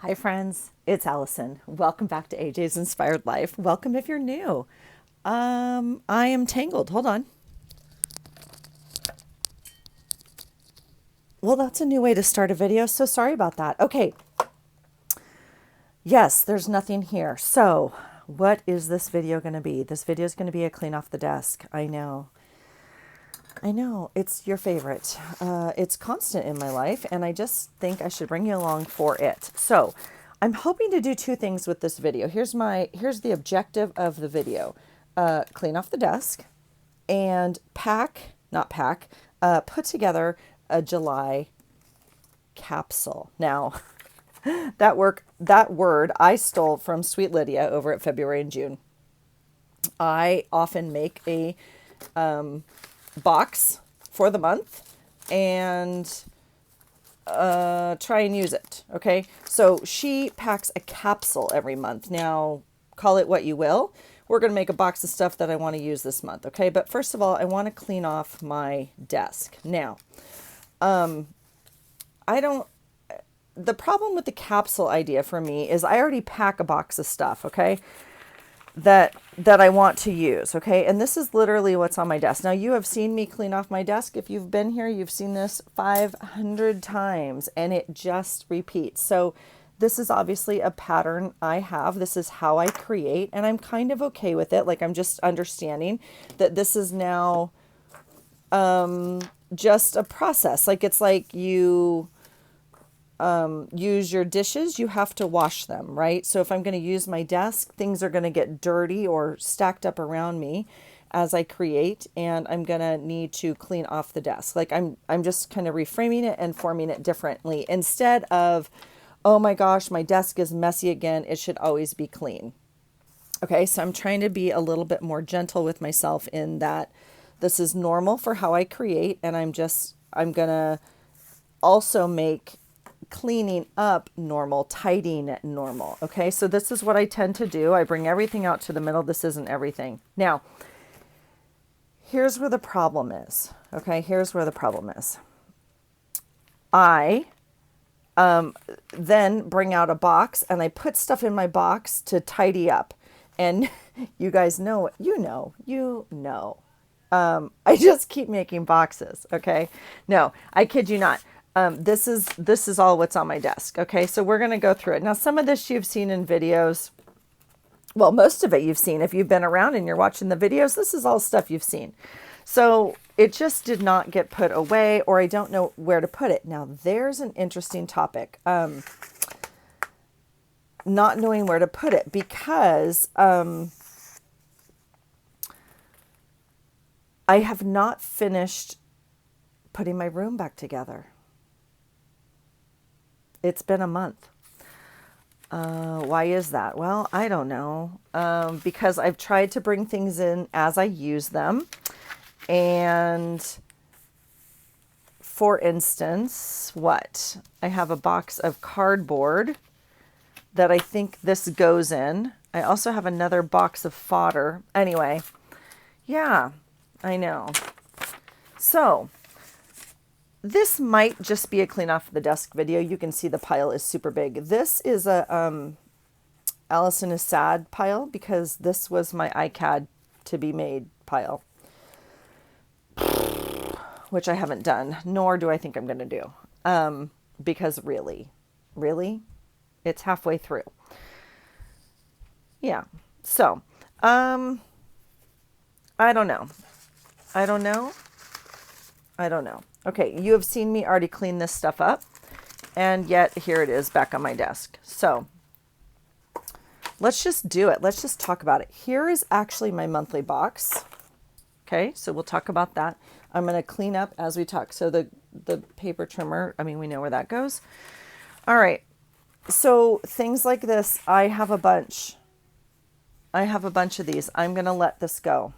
Hi friends, it's Allison. Welcome back to AJ's Inspired Life. Welcome if you're new. I am tangled. Hold on. Well, that's a new way to start a video, so sorry about that. Okay. Yes, there's nothing here. So, what is this video going to be? This video is going to be a clean off the desk. I know. I know. It's your favorite. It's constant in my life, and I just think I should bring you along for it. So, I'm hoping to do two things with this video. Here's the objective of the video. Clean off the desk and put together a July capsule. Now, that word I stole from Sweet Lydia over at February and June. I often make a box for the month and try and use it. Okay. So she packs a capsule every month. Now, call it what you will. We're going to make a box of stuff that I want to use this month. Okay. But first of all, I want to clean off my desk. Now, the problem with the capsule idea for me is I already pack a box of stuff. Okay. That I want to use, okay? And this is literally what's on my desk. Now, you have seen me clean off my desk. If you've been here, you've seen this 500 times, and it just repeats. So this is obviously a pattern I have. This is how I create, and I'm kind of okay with it. Like, I'm just understanding that this is now just a process. Like, it's like you use your dishes, you have to wash them, right? So if I'm going to use my desk, things are going to get dirty or stacked up around me as I create, and I'm going to need to clean off the desk. Like I'm just kind of reframing it and forming it differently instead of, oh my gosh, my desk is messy again. It should always be clean. Okay, so I'm trying to be a little bit more gentle with myself in that this is normal for how I create, and I'm going to also make cleaning up normal, tidying it normal. Okay, so this is what I tend to do. I bring everything out to the middle. This isn't everything. Now, here's where the problem is. Okay, here's where the problem is. I then bring out a box and I put stuff in my box to tidy up. And you guys know, you know. I just keep making boxes. Okay, no, I kid you not. This is all what's on my desk. Okay, so we're going to go through it. Now, some of this you've seen in videos. Well, most of it you've seen. If you've been around and you're watching the videos, this is all stuff you've seen. So it just did not get put away, or I don't know where to put it. Now, there's an interesting topic. Not knowing where to put it because I have not finished putting my room back together. It's been a month. Why is that? Well, I don't know. Because I've tried to bring things in as I use them. And for instance, I have a box of cardboard that I think this goes in. I also have another box of fodder. Anyway, yeah, I know. So this might just be a clean off the desk video. You can see the pile is super big. This is a Allison is sad pile because this was my iCAD to be made pile, which I haven't done, nor do I think I'm going to do. Because really, it's halfway through. Yeah. So, I don't know. Okay, you have seen me already clean this stuff up, and yet here it is back on my desk. So let's just do it. Let's just talk about it. Here is actually my monthly box. Okay, so we'll talk about that. I'm going to clean up as we talk. So the paper trimmer, I mean, we know where that goes. All right, so things like this, I have a bunch of these. I'm going to let this go.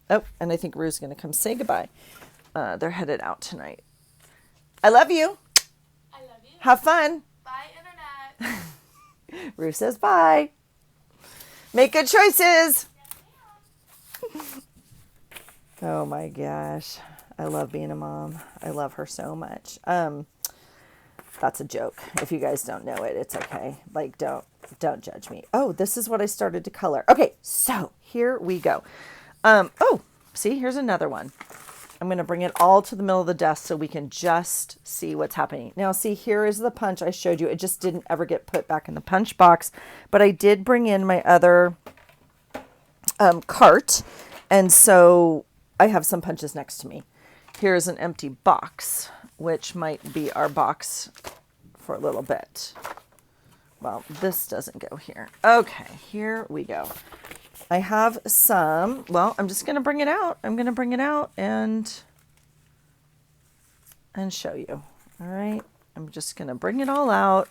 Oh, and I think Rue's going to come say goodbye. They're headed out tonight. I love you. I love you. Have fun. Bye, Internet. Rue says bye. Make good choices. Oh my gosh. I love being a mom. I love her so much. That's a joke. If you guys don't know it, it's okay. Like, don't judge me. Oh, this is what I started to color. Okay, so here we go. Oh, see, here's another one. I'm going to bring it all to the middle of the desk so we can just see what's happening. Now, see, here is the punch I showed you. It just didn't ever get put back in the punch box, but I did bring in my other cart, and so I have some punches next to me. Here's an empty box, which might be our box for a little bit. Well, this doesn't go here. Okay, here we go. I have some, well, I'm just going to bring it out. I'm going to bring it out and show you. All right. I'm just going to bring it all out.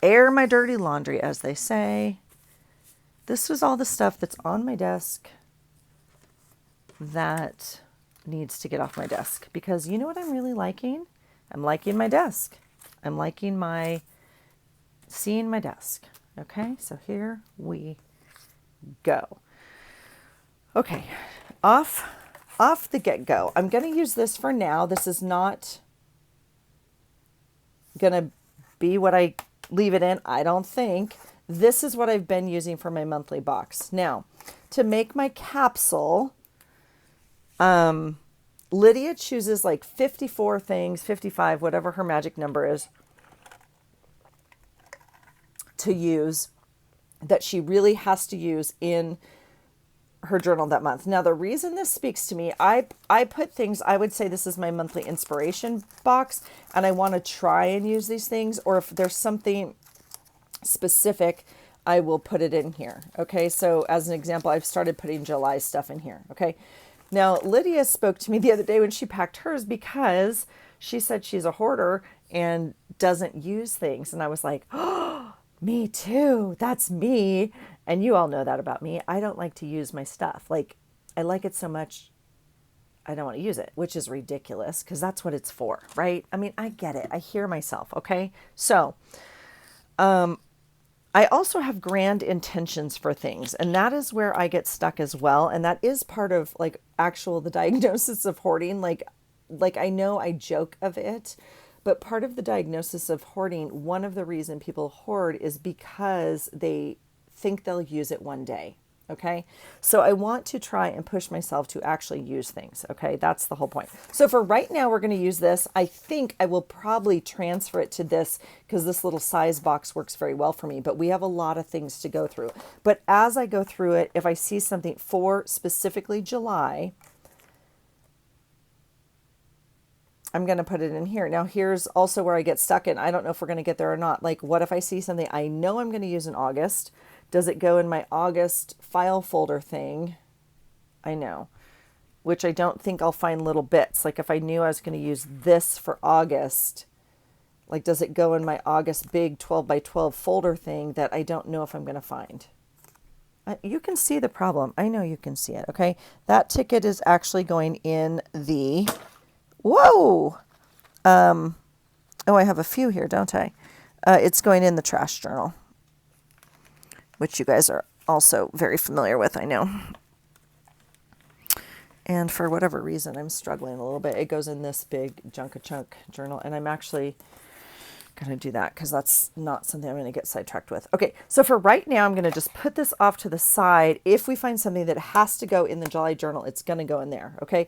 Air my dirty laundry, as they say. This was all the stuff that's on my desk that needs to get off my desk, because you know what I'm really liking? I'm liking my desk. I'm liking seeing my desk. Okay. So here we go. Okay, off the get-go. I'm going to use this for now. This is not going to be what I leave it in, I don't think. This is what I've been using for my monthly box. Now, to make my capsule, Lydia chooses like 54 things, 55, whatever her magic number is, to use, that she really has to use in her journal that month. Now, the reason this speaks to me, I put things, I would say this is my monthly inspiration box, and I want to try and use these things, or if there's something specific, I will put it in here. Okay, so as an example, I've started putting July stuff in here. Okay, now Lydia spoke to me the other day when she packed hers, because she said she's a hoarder and doesn't use things, and I was like, oh, me too. That's me. And you all know that about me. I don't like to use my stuff. Like, I like it so much, I don't want to use it, which is ridiculous, because that's what it's for, right? I mean, I get it. I hear myself. Okay. So, I also have grand intentions for things, and that is where I get stuck as well. And that is part of like the diagnosis of hoarding. Like I know I joke of it, but part of the diagnosis of hoarding, one of the reason people hoard is because they think they'll use it one day. Okay. So I want to try and push myself to actually use things. Okay. That's the whole point. So for right now, we're going to use this. I think I will probably transfer it to this, because this little size box works very well for me, but we have a lot of things to go through. But as I go through it, if I see something for specifically July, I'm going to put it in here. Now, here's also where I get stuck, and I don't know if we're going to get there or not. Like, what if I see something I know I'm going to use in August? Does it go in my August file folder thing? I know, which I don't think I'll find little bits. Like, if I knew I was going to use this for August, like, does it go in my August big 12 by 12 folder thing that I don't know if I'm going to find? You can see the problem. I know you can see it. Okay. That ticket is actually going in the... Whoa. Oh, I have a few here, don't I? It's going in the trash journal, which you guys are also very familiar with, I know. And for whatever reason, I'm struggling a little bit. It goes in this big chunk journal, and I'm actually going to do that because that's not something I'm going to get sidetracked with. Okay, so for right now, I'm going to just put this off to the side. If we find something that has to go in the July journal, it's going to go in there, okay?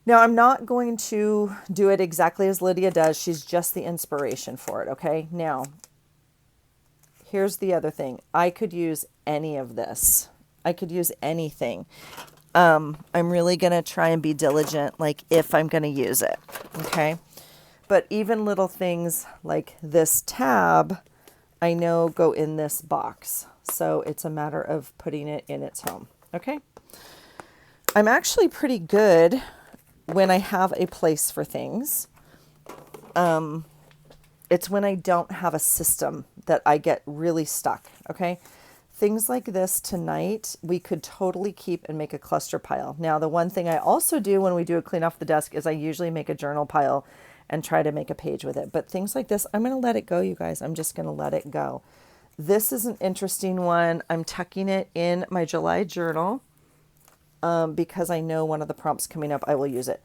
Now, I'm not going to do it exactly as Lydia does. She's just the inspiration for it, okay? Now, here's the other thing. I could use any of this. I could use anything. I'm really going to try and be diligent, like if I'm going to use it, okay? But even little things like this tab, I know go in this box. So it's a matter of putting it in its home, okay? I'm actually pretty good when I have a place for things. It's when I don't have a system that I get really stuck, okay? Things like this tonight, we could totally keep and make a cluster pile. Now, the one thing I also do when we do a clean off the desk is I usually make a journal pile and try to make a page with it. But things like this, I'm going to let it go, you guys. I'm just going to let it go. This is an interesting one. I'm tucking it in my July journal because I know one of the prompts coming up, I will use it.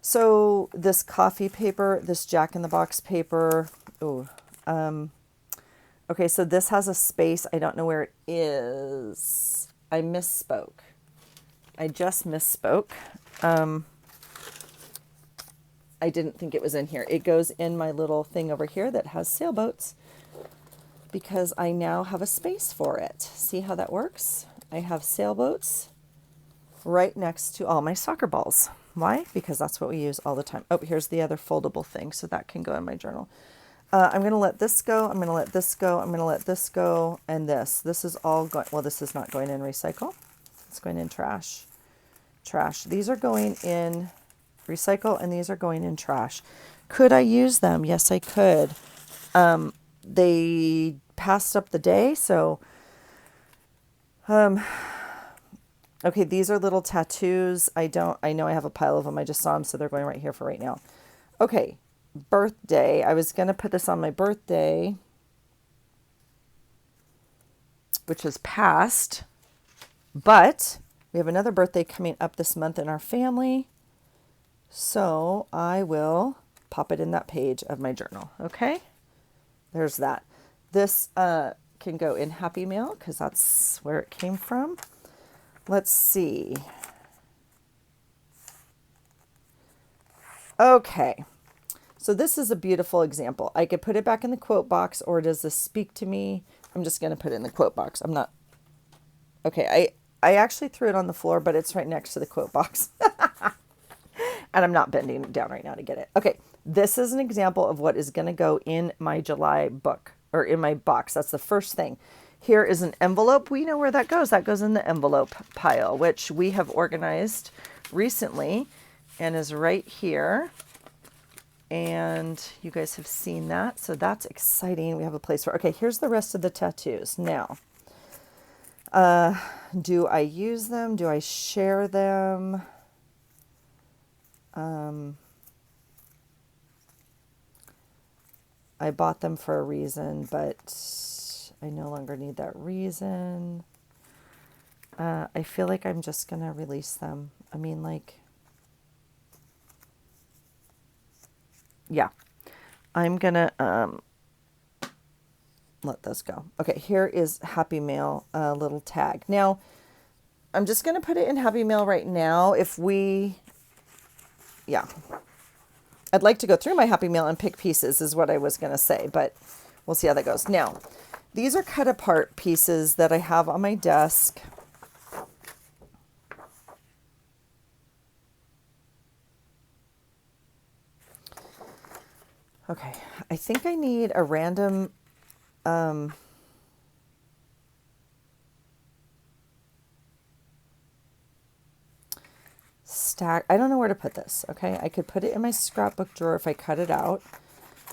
So this coffee paper, this Jack in the Box paper, oh, okay, so this has a space. I don't know where it is. I misspoke. I just misspoke. I didn't think it was in here. It goes in my little thing over here that has sailboats because I now have a space for it. See how that works? I have sailboats right next to all my soccer balls. Why? Because that's what we use all the time. Oh, here's the other foldable thing, so that can go in my journal. I'm going to let this go. I'm going to let this go. I'm going to let this go. And this. This is all going, well, this is not going in recycle. It's going in trash. Trash. These are going in recycle and these are going in trash. Could I use them? Yes, I could. They passed up the day, so okay, these are little tattoos. I know I have a pile of them. I just saw them, so they're going right here for right now. Okay, birthday. I was going to put this on my birthday, which is past, but we have another birthday coming up this month in our family. So I will pop it in that page of my journal. Okay, there's that. This can go in Happy Mail because that's where it came from. Let's see. Okay, so this is a beautiful example. I could put it back in the quote box, or does this speak to me? I'm just going to put it in the quote box. I'm not. Okay, I actually threw it on the floor, but it's right next to the quote box. And I'm not bending down right now to get it. Okay, this is an example of what is going to go in my July book, or in my box. That's the first thing. Here is an envelope. We know where that goes. That goes in the envelope pile, which we have organized recently and is right here. And you guys have seen that. So that's exciting. We have a place for, okay, here's the rest of the tattoos. Now, do I use them? Do I share them? I bought them for a reason, but I no longer need that reason. I feel like I'm just going to release them. I mean, like, yeah, I'm going to let those go. Okay, here is Happy Mail, little tag. Now, I'm just going to put it in Happy Mail right now. Yeah. I'd like to go through my Happy Mail and pick pieces is what I was going to say, but we'll see how that goes. Now, these are cut apart pieces that I have on my desk. Okay, I think I need a random stack. I don't know where to put this, okay? I could put it in my scrapbook drawer if I cut it out.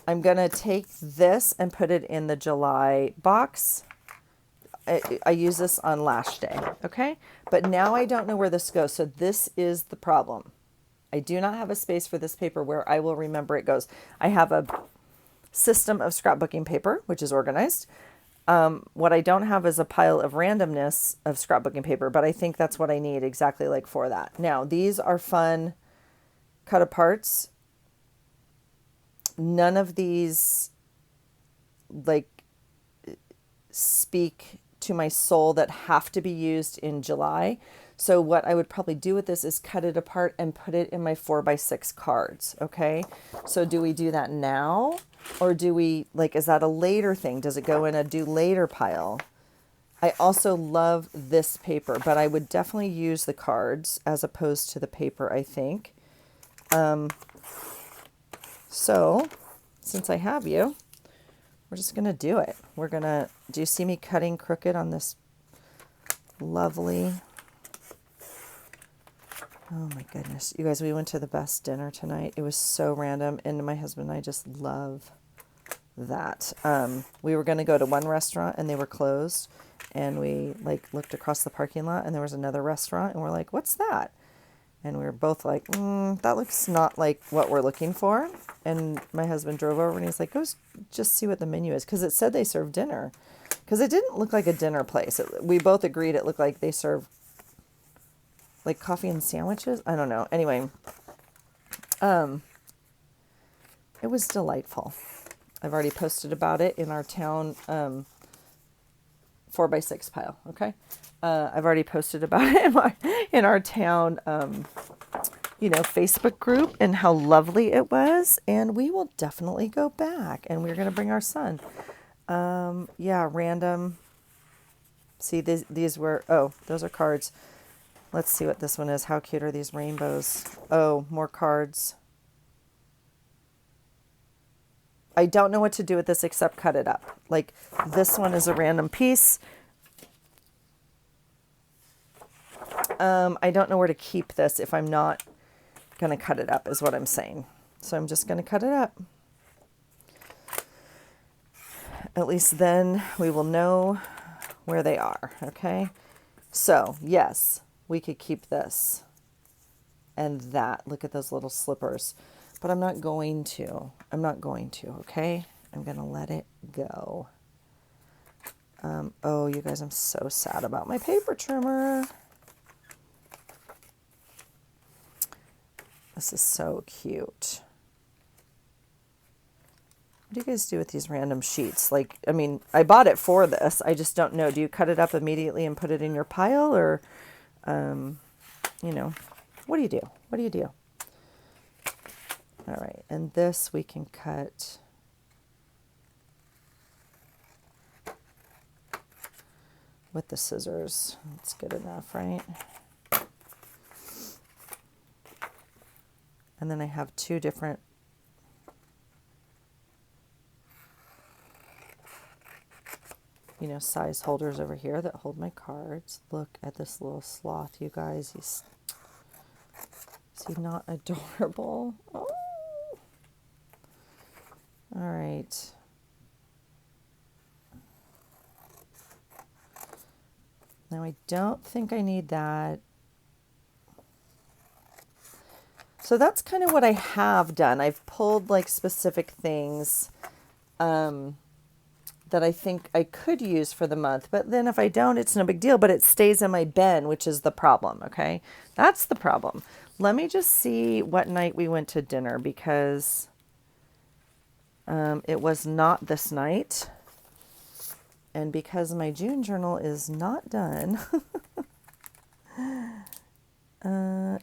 I'm going to take this and put it in the July box. I use this on Lash Day, okay? But now I don't know where this goes, so this is the problem. I do not have a space for this paper where I will remember it goes. I have a system of scrapbooking paper, which is organized. What I don't have is a pile of randomness of scrapbooking paper, but I think that's what I need exactly like for that. Now, these are fun cut aparts. None of these like speak to my soul that have to be used in July. So what I would probably do with this is cut it apart and put it in my 4x6 cards. Okay. So do we do that now? Or do we, like, is that a later thing? Does it go in a do later pile? I also love this paper, but I would definitely use the cards as opposed to the paper, I think. So since I have you, we're just going to do it. We're going to, do you see me cutting crooked on this lovely, oh my goodness. You guys, we went to the best dinner tonight. It was so random. And my husband and I just love that. We were going to go to one restaurant and they were closed. And we like looked across the parking lot and there was another restaurant and we're like, what's that? And we were both like, that looks not like what we're looking for. And my husband drove over and he's like, go just see what the menu is. Because it said they served dinner. Because it didn't look like a dinner place. We both agreed it looked like they served like coffee and sandwiches. I don't know. Anyway, It was delightful. I've already posted about it in our town 4x6 pile. Okay, I've already posted about it in our town, Facebook group, and how lovely it was. And we will definitely go back, and we're gonna bring our son. Yeah, random. See, these were, oh, those are cards. Let's see what this one is. How cute are these rainbows? Oh, more cards. I don't know what to do with this except cut it up. Like, this one is a random piece. I don't know where to keep this if I'm not going to cut it up, is what I'm saying. So I'm just going to cut it up. At least then we will know where they are, okay? So, yes, we could keep this and that. Look at those little slippers. But I'm not going to. I'm not going to, okay? I'm going to let it go. Oh, you guys, I'm so sad about my paper trimmer. This is so cute. What do you guys do with these random sheets? Like, I mean, I bought it for this. I just don't know. Do you cut it up immediately and put it in your pile? Or, what do you do? What do you do? All right, and this we can cut with the scissors. That's good enough, right? And then I have two different size holders over here that hold my cards. Look at this little sloth, you guys. Is he not adorable? Oh. All right. Now I don't think I need that. So that's kind of what I have done. I've pulled like specific things that I think I could use for the month. But then if I don't, it's no big deal. But it stays in my bin, which is the problem, okay? That's the problem. Let me just see what night we went to dinner, because it was not this night. And because my June journal is not done,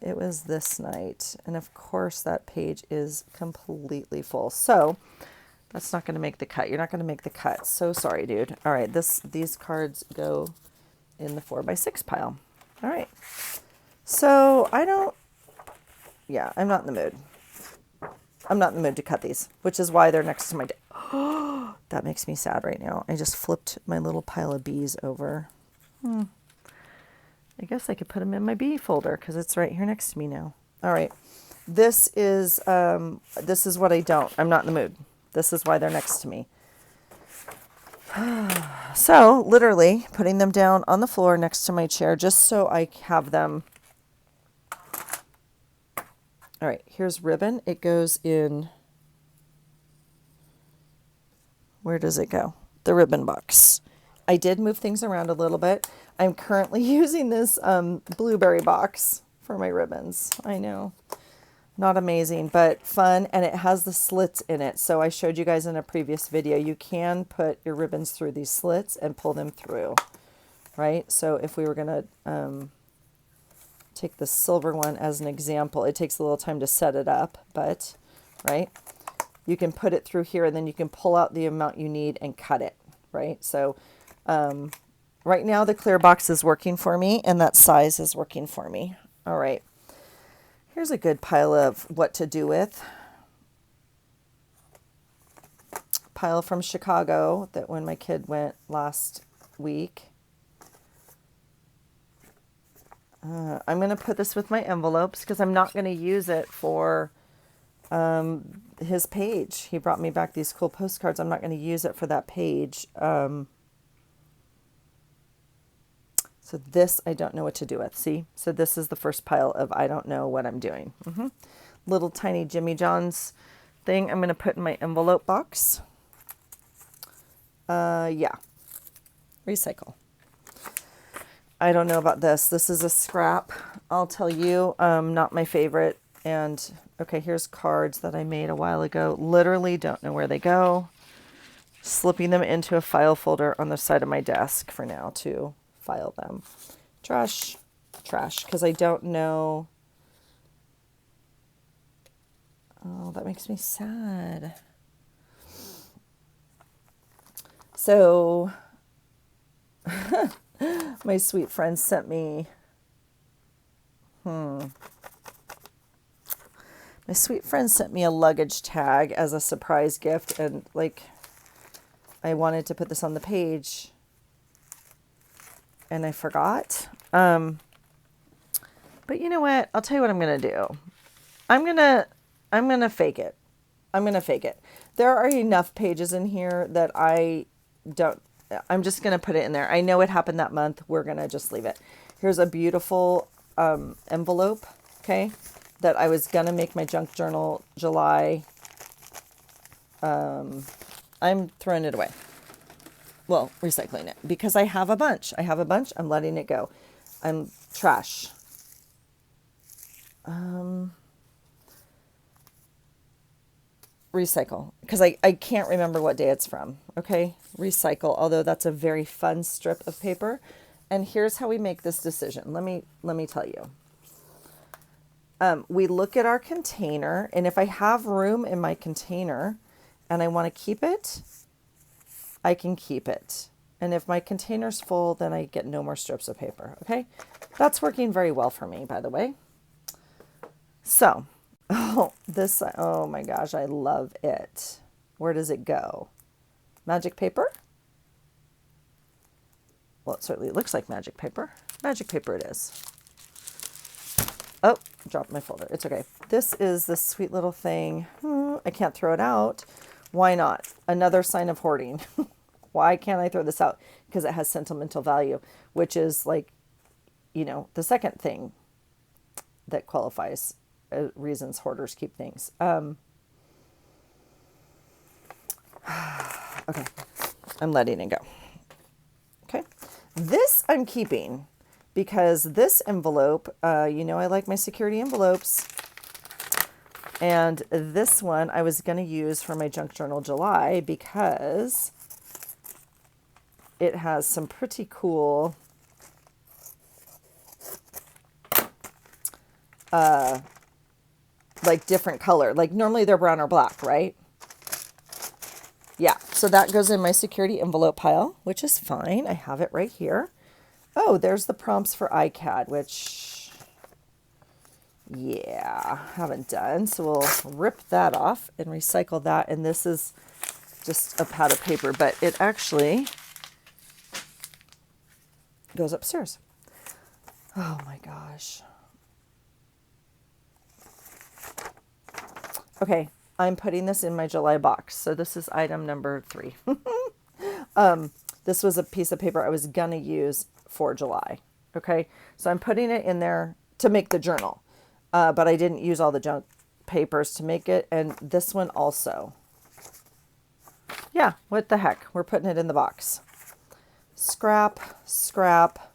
it was this night. And of course, that page is completely full. So that's not going to make the cut. You're not going to make the cut. So sorry, dude. All right, these cards go in the 4x6 pile. All right. So I'm not in the mood. I'm not in the mood to cut these, which is why they're next to my that makes me sad right now. I just flipped my little pile of bees over. I guess I could put them in my bee folder because it's right here next to me now. All right. This is what I'm not in the mood. This is why they're next to me. So literally putting them down on the floor next to my chair just so I have them. All right, here's ribbon. It goes in, where does it go? The ribbon box. I did move things around a little bit. I'm currently using this blueberry box for my ribbons. I know. Not amazing, but fun, and it has the slits in it. So I showed you guys in a previous video, you can put your ribbons through these slits and pull them through, right? So if we were going to take the silver one as an example, it takes a little time to set it up, but, right? You can put it through here, and then you can pull out the amount you need and cut it, right? So right now the clear box is working for me, and that size is working for me. All right. Here's a good pile of what to do with. Pile from Chicago that when my kid went last week. I'm going to put this with my envelopes because I'm not going to use it for his page. He brought me back these cool postcards. I'm not going to use it for that page. So this, I don't know what to do with. See? So this is the first pile of I don't know what I'm doing. Little tiny Jimmy John's thing I'm going to put in my envelope box. Yeah. Recycle. I don't know about this. This is a scrap. I'll tell you, not my favorite And okay, here's cards that I made a while ago. Literally don't know where they go. Slipping them into a file folder on the side of my desk for now to file them. Trash, trash, because I don't know. Oh, that makes me sad. So my sweet friend sent me, my sweet friend sent me a luggage tag as a surprise gift, and like I wanted to put this on the page and I forgot. But you know what? I'll tell you what I'm going to do. I'm going to fake it. I'm going to fake it. There are enough pages in here that I'm just going to put it in there. I know it happened that month. We're going to just leave it. Here's a beautiful envelope, okay, that I was going to make my junk journal July. I'm throwing it away. Well, recycling it because I have a bunch. I'm letting it go. I'm trash. Recycle, because I can't remember what day it's from. Okay, recycle, although that's a very fun strip of paper. And here's how we make this decision. Let me tell you. We look at our container, and if I have room in my container and I want to keep it, I can keep it. And if my container's full, then I get no more strips of paper. Okay, that's working very well for me, by the way. So, oh my gosh, I love it. Where does it go? Magic paper? Well, it certainly looks like magic paper. Magic paper it is. Oh, dropped my folder. It's okay. This is this sweet little thing. I can't throw it out. Why not? Another sign of hoarding. Why can't I throw this out? Because it has sentimental value, which is like, the second thing that qualifies reasons hoarders keep things. Okay, I'm letting it go. Okay, this I'm keeping because this envelope, I like my security envelopes. And this one I was going to use for my junk journal July because it has some pretty cool like different color. Like normally they're brown or black, right? Yeah, so that goes in my security envelope pile, which is fine. I have it right here. Oh, there's the prompts for iCAD, which, yeah, haven't done. So we'll rip that off and recycle that. And this is just a pad of paper, but it actually goes upstairs. Oh my gosh. Okay, I'm putting this in my July box. So this is item number 3. This was a piece of paper I was going to use for July. Okay, so I'm putting it in there to make the journal. But I didn't use all the junk papers to make it. And this one also. Yeah, what the heck? We're putting it in the box. Scrap, scrap.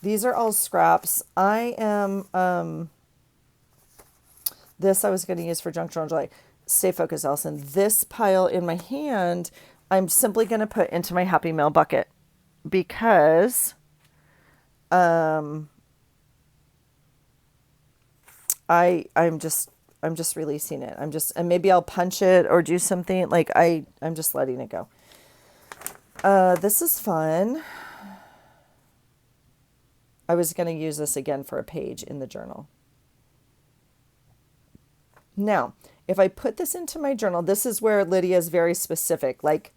These are all scraps. I am... This I was going to use for junk journal July. Stay focused, Allison. This pile in my hand, I'm simply going to put into my Happy Mail bucket because I'm just releasing it. And maybe I'll punch it or do something. Like I'm just letting it go. This is fun. I was going to use this again for a page in the journal. Now, if I put this into my journal, this is where Lydia is very specific. Like,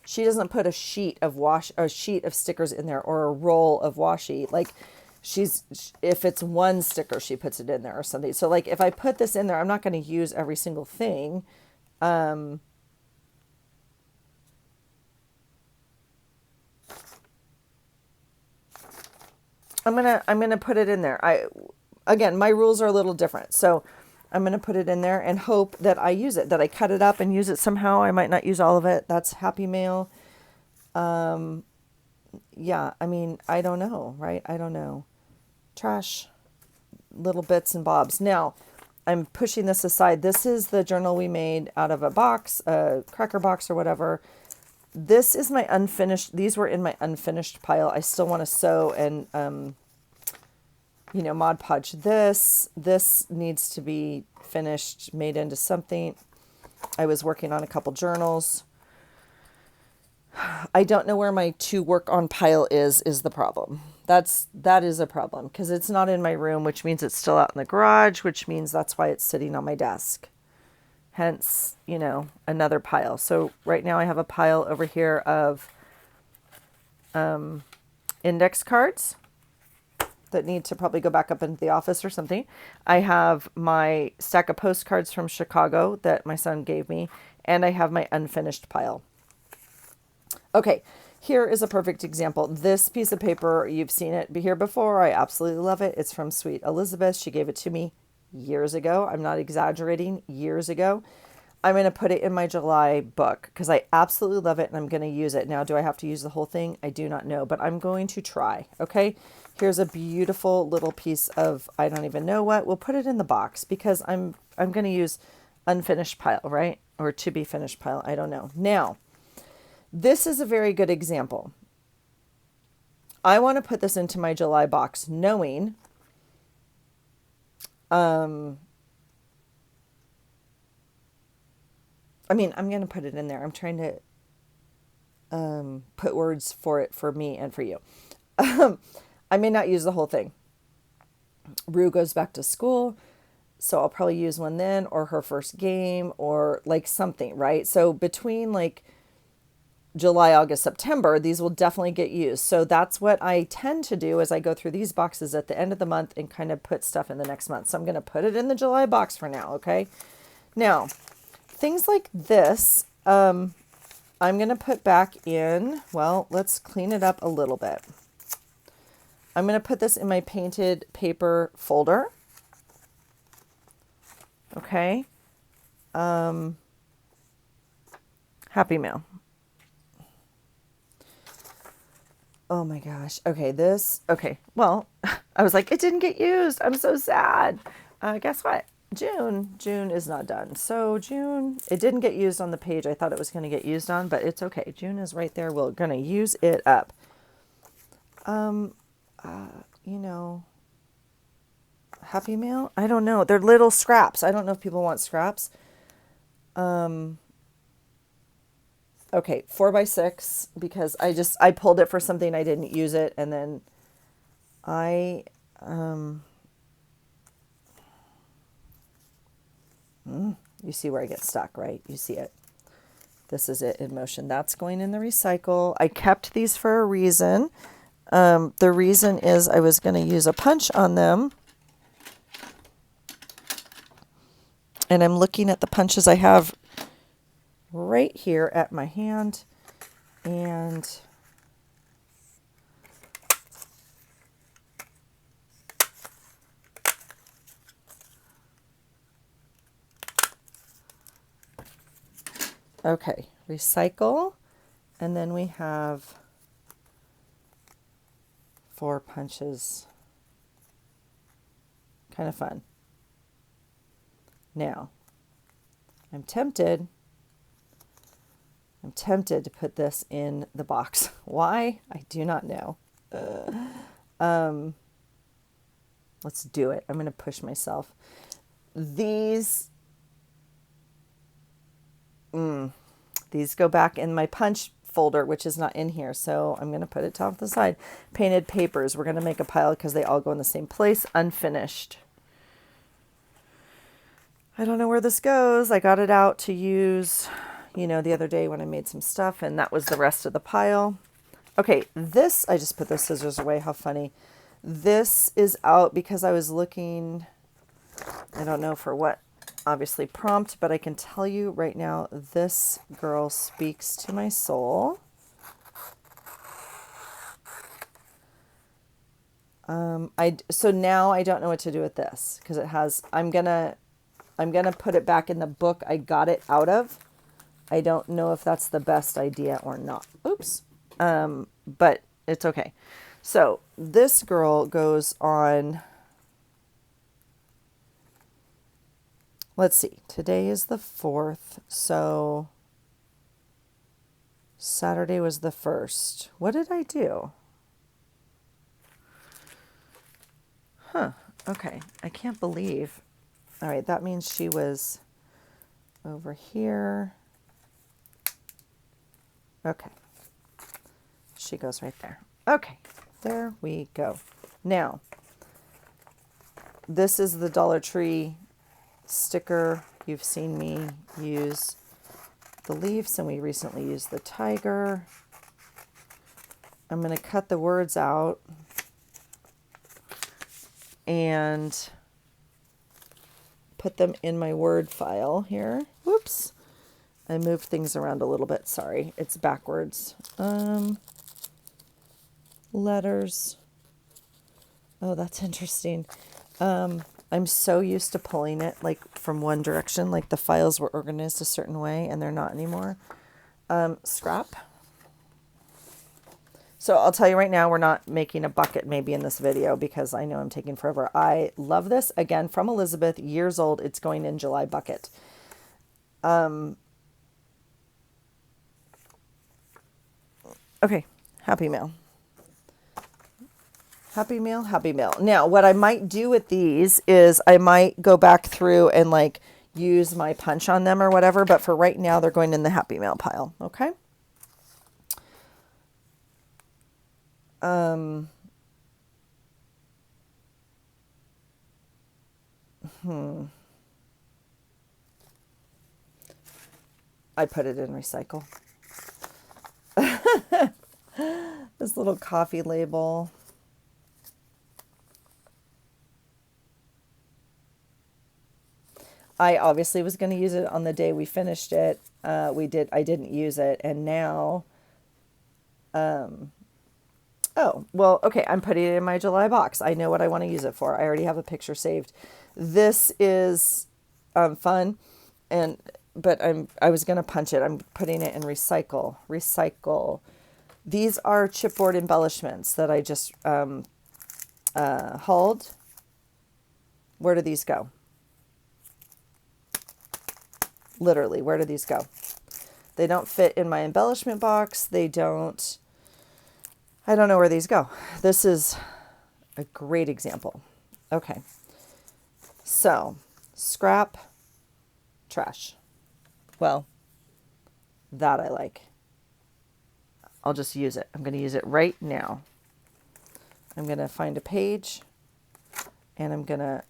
she doesn't put a sheet of stickers in there or a roll of washi. Like, if it's one sticker, she puts it in there or something. So, like, if I put this in there, I'm not going to use every single thing. I'm gonna put it in there. Again, my rules are a little different. So I'm going to put it in there and hope that I use it, that I cut it up and use it somehow. I might not use all of it. That's Happy Mail. Yeah, I mean, I don't know, right? I don't know. Trash. little bits and bobs. Now, I'm pushing this aside. This is the journal we made out of a box, a cracker box or whatever. This is my unfinished. These were in my unfinished pile. I still want to sew and, Mod Podge this. This needs to be finished, made into something. I was working on a couple journals. I don't know where my to work on pile is the problem. That is a problem because it's not in my room, which means it's still out in the garage, which means that's why it's sitting on my desk. Hence, another pile. So right now I have a pile over here of index cards that need to probably go back up into the office or something. I have my stack of postcards from Chicago that my son gave me, and I have my unfinished pile. Okay, here is a perfect example. This piece of paper, you've seen it here before. I absolutely love it. It's from Sweet Elizabeth. She gave it to me years ago. I'm not exaggerating, years ago. I'm going to put it in my July book because I absolutely love it and I'm going to use it. Now, do I have to use the whole thing? I do not know, but I'm going to try. Okay, here's a beautiful little piece of, I don't even know what. We'll put it in the box because I'm going to use unfinished pile, right? Or to be finished pile. I don't know. Now, this is a very good example. I want to put this into my July box knowing I'm going to put it in there. I'm trying to put words for it for me and for you. I may not use the whole thing. Rue goes back to school, so I'll probably use one then, or her first game, or like something, right? So between like July, August, September, these will definitely get used. So that's what I tend to do as I go through these boxes at the end of the month and kind of put stuff in the next month. So I'm going to put it in the July box for now, okay? Now, things like this, I'm going to put back in, well, let's clean it up a little bit. I'm going to put this in my painted paper folder. Okay. Happy Mail. Oh my gosh. Okay, okay. Well, I was like, it didn't get used. I'm so sad. Guess what? June is not done. So June, it didn't get used on the page I thought it was going to get used on, but it's okay. June is right there. We're going to use it up. Happy Mail? I don't know. They're little scraps. I don't know if people want scraps. Okay, 4x6 because I pulled it for something, I didn't use it, and then you see where I get stuck, right? You see it. This is it in motion. That's going in the recycle. I kept these for a reason. The reason is I was going to use a punch on them. And I'm looking at the punches I have right here at my hand. And okay, recycle. And then we have 4 punches. Kind of fun. Now, I'm tempted to put this in the box. Why? I do not know. Let's do it. I'm going to push myself. These go back in my punch folder, which is not in here. So I'm going to put it off the side. Painted papers. We're going to make a pile because they all go in the same place. Unfinished. I don't know where this goes. I got it out to use, the other day when I made some stuff, and that was the rest of the pile. Okay, this, I just put those scissors away. How funny. This is out because I was looking, I don't know for what, obviously prompt, but I can tell you right now, this girl speaks to my soul. So now I don't know what to do with this because it has, I'm gonna put it back in the book I got it out of. I don't know if that's the best idea or not. Oops. But it's okay. So this girl goes on let's see, today is the 4th, so Saturday was the 1st. What did I do? Huh, okay, I can't believe. All right, that means she was over here. Okay, she goes right there. Okay, there we go. Now, this is the Dollar Tree sticker. You've seen me use the leaves, and we recently used the tiger. I'm going to cut the words out and put them in my Word file here. Whoops. I moved things around a little bit. Sorry, it's backwards. Letters. Oh, that's interesting. I'm so used to pulling it like from one direction, like the files were organized a certain way and they're not anymore. Scrap. So I'll tell you right now, we're not making a bucket maybe in this video because I know I'm taking forever. I love this. Again, from Elizabeth, years old. It's going in July bucket. Okay, Happy Mail. Happy Meal, Happy Meal. Now, what I might do with these is I might go back through and like use my punch on them or whatever, but for right now, they're going in the Happy Meal pile, okay? I put it in recycle. This little coffee label. I obviously was going to use it on the day we finished it. I didn't use it. And now, oh, well, okay. I'm putting it in my July box. I know what I want to use it for. I already have a picture saved. This is fun. But I was going to punch it. I'm putting it in recycle. Recycle. These are chipboard embellishments that I just hauled. Where do these go? Literally, where do these go? They don't fit in my embellishment box. I don't know where these go. This is a great example. Okay. So, scrap, trash. Well, that I like. I'll just use it. I'm going to use it right now. I'm going to find a page and I'm going to,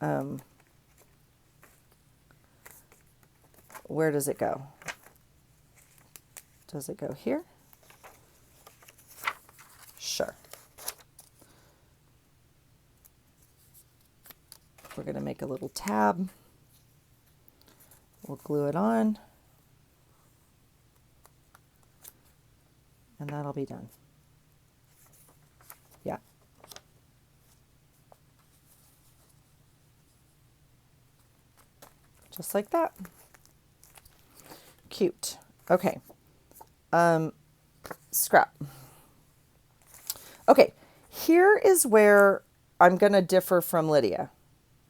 where does it go? Does it go here? Sure. We're going to make a little tab. We'll glue it on. And that'll be done. Yeah. Just like that. Cute. Okay. Scrap. Okay. Here is where I'm going to differ from Lydia.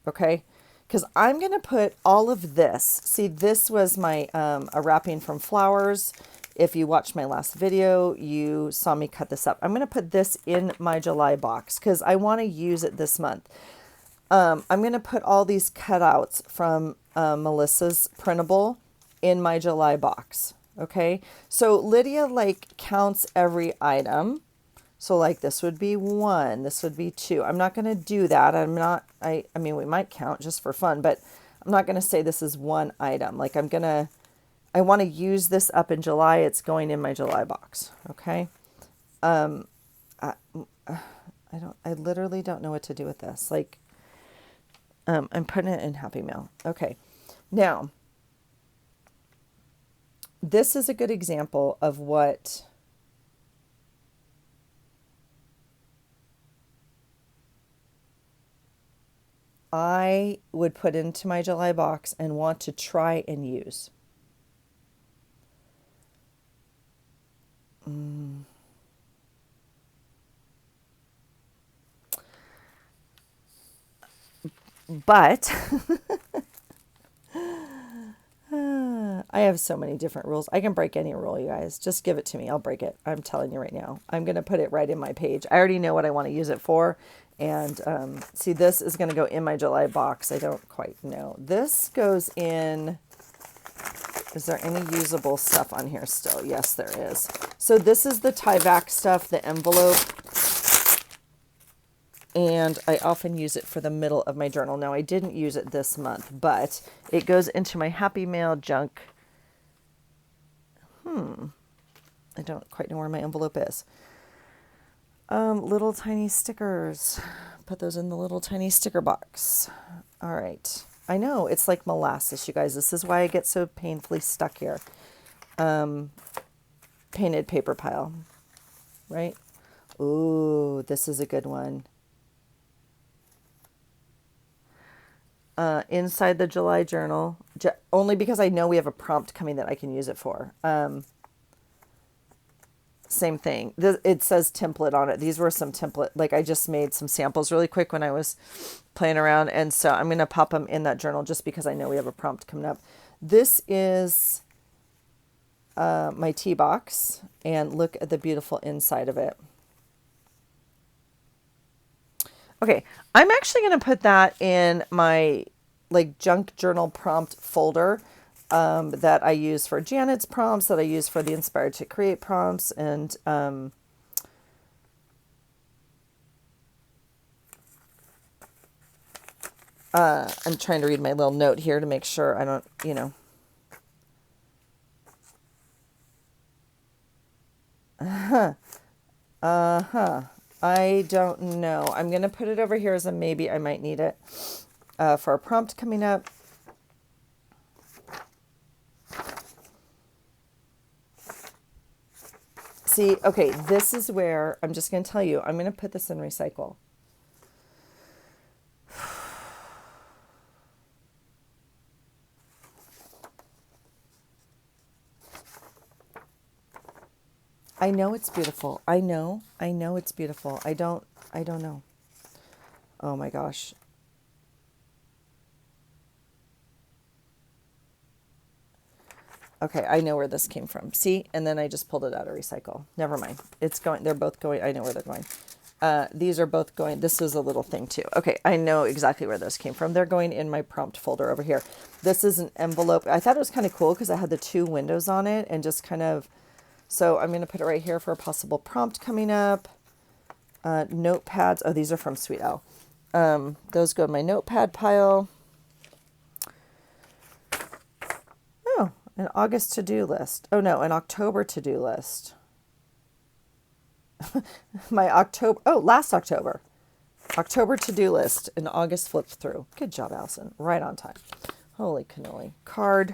Okay. Because I'm going to put all of this. See, this was my a wrapping from flowers. If you watched my last video, you saw me cut this up. I'm going to put this in my July box because I want to use it this month. I'm going to put all these cutouts from Melissa's printable in my July box. Okay. So Lydia like counts every item. So like this would be 1, this would be 2. I'm not going to do that. I mean, we might count just for fun, but I'm not going to say this is one item. Like I want to use this up in July. It's going in my July box. Okay. I literally don't know what to do with this. Like, I'm putting it in Happy Mail. Okay. Now, this is a good example of what I would put into my July box and want to try and use. But I have so many different rules. I can break any rule, you guys. Just give it to me. I'll break it. I'm telling you right now. I'm going to put it right in my page. I already know what I want to use it for. And see, this is going to go in my July box. I don't quite know. This goes in. Is there any usable stuff on here still? Yes, there is. So this is the Tyvek stuff, the envelope. And I often use it for the middle of my journal. Now, I didn't use it this month, but it goes into my Happy Mail junk. I don't quite know where my envelope is. Little tiny stickers. Put those in the little tiny sticker box. All right. I know, it's like molasses, you guys. This is why I get so painfully stuck here. Painted paper pile, right? Ooh, this is a good one. Inside the July journal, only because I know we have a prompt coming that I can use it for. Same thing. It says template on it. These were some template, like I just made some samples really quick when I was playing around. And so I'm going to pop them in that journal just because I know we have a prompt coming up. This is my tea box, and look at the beautiful inside of it. Okay, I'm actually going to put that in my like junk journal prompt folder that I use for Janet's prompts, that I use for the Inspired to Create prompts, and I'm trying to read my little note here to make sure I don't, I don't know. I'm going to put it over here as a maybe. I might need it for a prompt coming up. See, okay, this is where I'm just going to tell you, I'm going to put this in recycle. I know it's beautiful. I know it's beautiful. I don't know. Oh my gosh. Okay, I know where this came from. See? And then I just pulled it out of recycle. Never mind. It's going, they're both going, I know where they're going. These are both going, this is a little thing too. Okay, I know exactly where those came from. They're going in my prompt folder over here. This is an envelope. I thought it was kind of cool because I had the 2 windows on it and just kind of, so I'm going to put it right here for a possible prompt coming up. Notepads. Oh, these are from Sweet Owl. Those go in my notepad pile. Oh, an August to-do list. Oh no, an October to-do list. Last October. October to-do list, an August flip through. Good job, Allison. Right on time. Holy cannoli. Cards.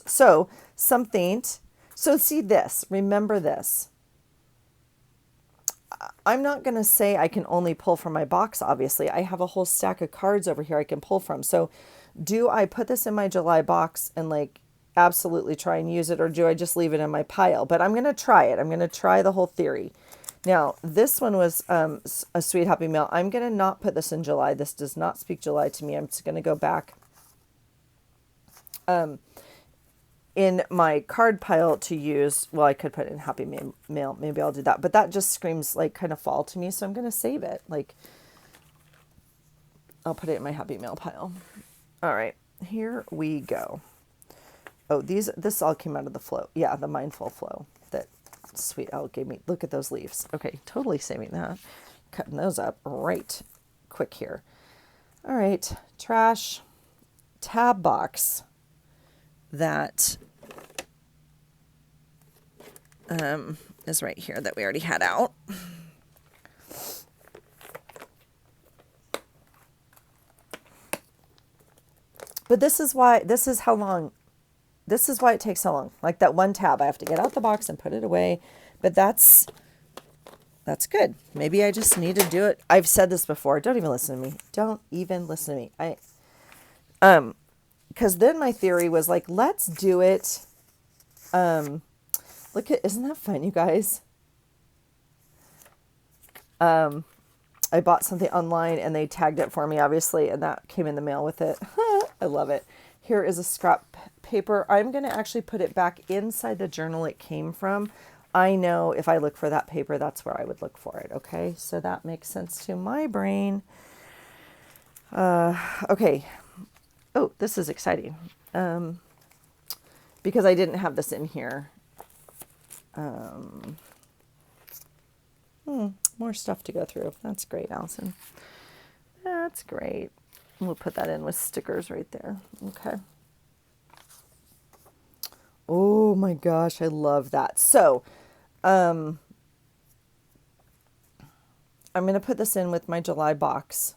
So see this, remember this. I'm not going to say I can only pull from my box, obviously. I have a whole stack of cards over here I can pull from. So do I put this in my July box and like absolutely try and use it, or do I just leave it in my pile? But I'm going to try it. I'm going to try the whole theory. Now, this one was a Sweet Happy Mail. I'm going to not put this in July. This does not speak July to me. I'm just going to go back in my card pile to use. Well, I could put it in Happy Mail. Maybe I'll do that. But that just screams like kind of fall to me. So I'm going to save it. Like, I'll put it in my Happy Mail pile. All right, here we go. Oh, this all came out of the flow. Yeah, the mindful flow that Sweet Owl gave me. Look at those leaves. Okay, totally saving that. Cutting those up right quick here. All right, trash tab box that is right here that we already had out. But this is why it takes so long. Like that one tab, I have to get out the box and put it away. But that's good. Maybe I just need to do it. I've said this before. Don't even listen to me. Don't even listen to me. Because then my theory was like, let's do it. Isn't that fun, you guys? I bought something online and they tagged it for me, obviously, and that came in the mail with it. I love it. Here is a scrap paper. I'm going to actually put it back inside the journal it came from. I know if I look for that paper, that's where I would look for it. Okay, so that makes sense to my brain. Okay. Oh, this is exciting. Because I didn't have this in here. More stuff to go through. That's great, Allison. That's great. We'll put that in with stickers right there. Okay. Oh my gosh, I love that. So, I'm going to put this in with my July box.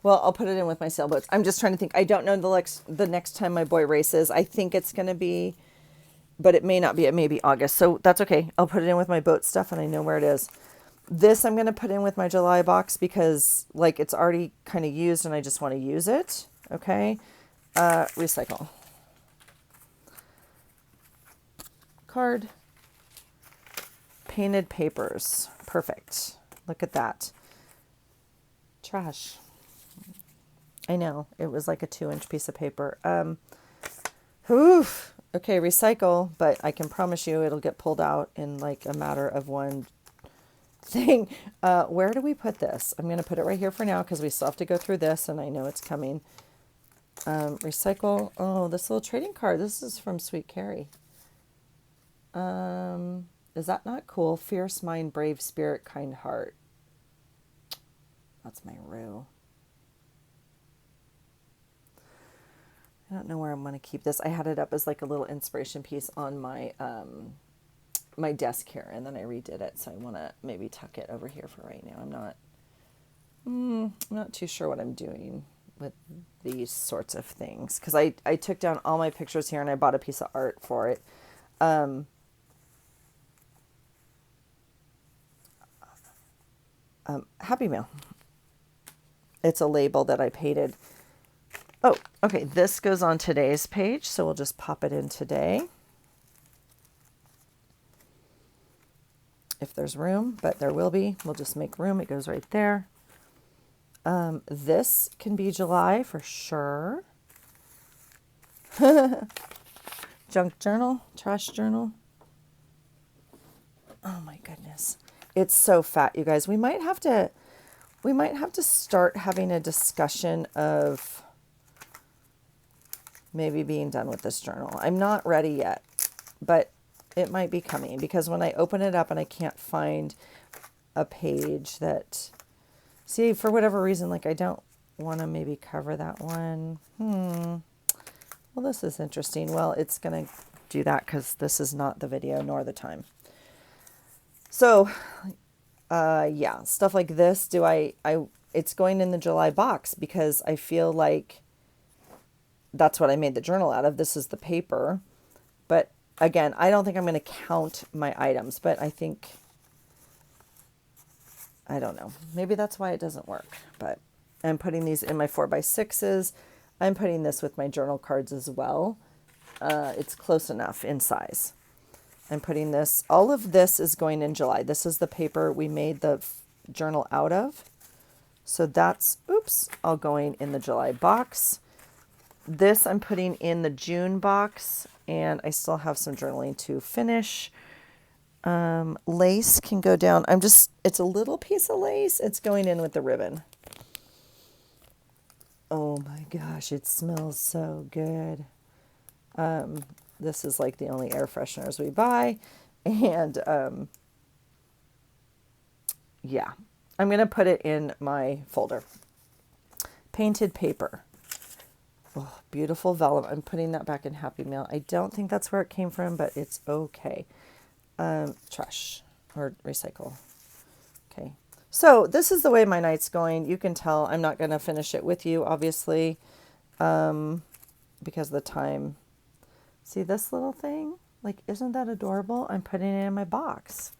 Well, I'll put it in with my sailboats. I'm just trying to think. I don't know the next time my boy races. I think it's going to be, but it may not be. It may be August. So that's okay. I'll put it in with my boat stuff and I know where it is. This I'm going to put in with my July box because like it's already kind of used and I just want to use it. Okay. Recycle. Card. Painted papers. Perfect. Look at that. Trash. I know. It was like a 2-inch piece of paper. Oof. Okay, recycle, but I can promise you it'll get pulled out in like a matter of one thing. Where do we put this? I'm going to put it right here for now because we still have to go through this and I know it's coming. Recycle. Oh, this little trading card. This is from Sweet Carrie. Is that not cool? Fierce mind, brave spirit, kind heart. That's my Rue. I don't know where I'm going to keep this. I had it up as like a little inspiration piece on my my desk here, and then I redid it. So I want to maybe tuck it over here for right now. I'm not too sure what I'm doing with these sorts of things because I took down all my pictures here and I bought a piece of art for it. Happy Mail. It's a label that I painted. Oh, okay. This goes on today's page, so we'll just pop it in today. If there's room, but there will be. We'll just make room. It goes right there. This can be July for sure. Junk journal, trash journal. Oh my goodness. It's so fat, you guys. We might have to start having a discussion of maybe being done with this journal. I'm not ready yet, but it might be coming because when I open it up and I can't find a page that, see, for whatever reason, like I don't want to maybe cover that one. Well, this is interesting. Well, it's going to do that because this is not the video nor the time. So, yeah, stuff like this. It's going in the July box because I feel like that's what I made the journal out of. This is the paper. But again, I don't think I'm going to count my items, but I think, I don't know. Maybe that's why it doesn't work. But I'm putting these in my 4x6s. I'm putting this with my journal cards as well. It's close enough in size. I'm putting this, all of this is going in July. This is the paper we made the journal out of. So that's, oops, all going in the July box. This I'm putting in the June box, and I still have some journaling to finish. Lace can go down. It's a little piece of lace. It's going in with the ribbon. Oh my gosh, it smells so good. This is like the only air fresheners we buy. And yeah, I'm going to put it in my folder. Painted paper. Oh, beautiful vellum. I'm putting that back in Happy Mail. I don't think that's where it came from, but it's okay. Trash or recycle. Okay. So this is the way my night's going. You can tell I'm not going to finish it with you, obviously, because of the time. See this little thing? Like, isn't that adorable? I'm putting it in my box.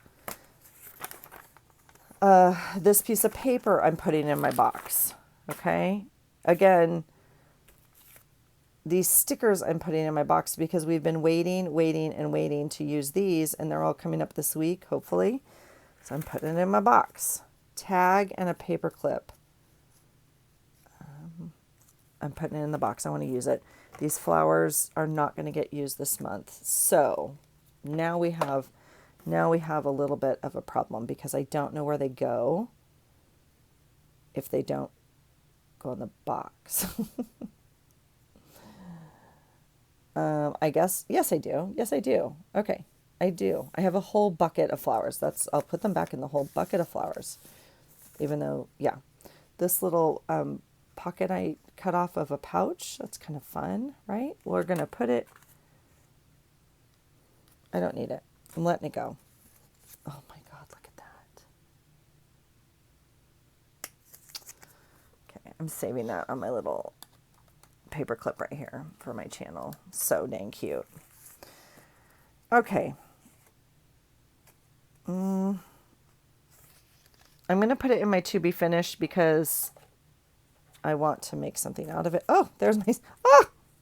This piece of paper I'm putting in my box. Okay. Again, these stickers I'm putting in my box because we've been waiting to use these, and they're all coming up this week, hopefully. So I'm putting it in my box. Tag and a paper clip. I'm putting it in the box. I want to use it. These flowers are not going to get used this month. So now we have a little bit of a problem because I don't know where they go if they don't go in the box. I guess, yes, I do. Yes, I do. Okay, I do. I have a whole bucket of flowers. I'll put them back in the whole bucket of flowers. Even though, yeah, this little pocket I cut off of a pouch, that's kind of fun, right? We're going to put it, I don't need it. I'm letting it go. Oh my God, look at that. Okay, I'm saving that on my little paper clip right here for my channel. So dang cute. Okay. I'm going to put it in my to be finished because I want to make something out of it. Oh, there's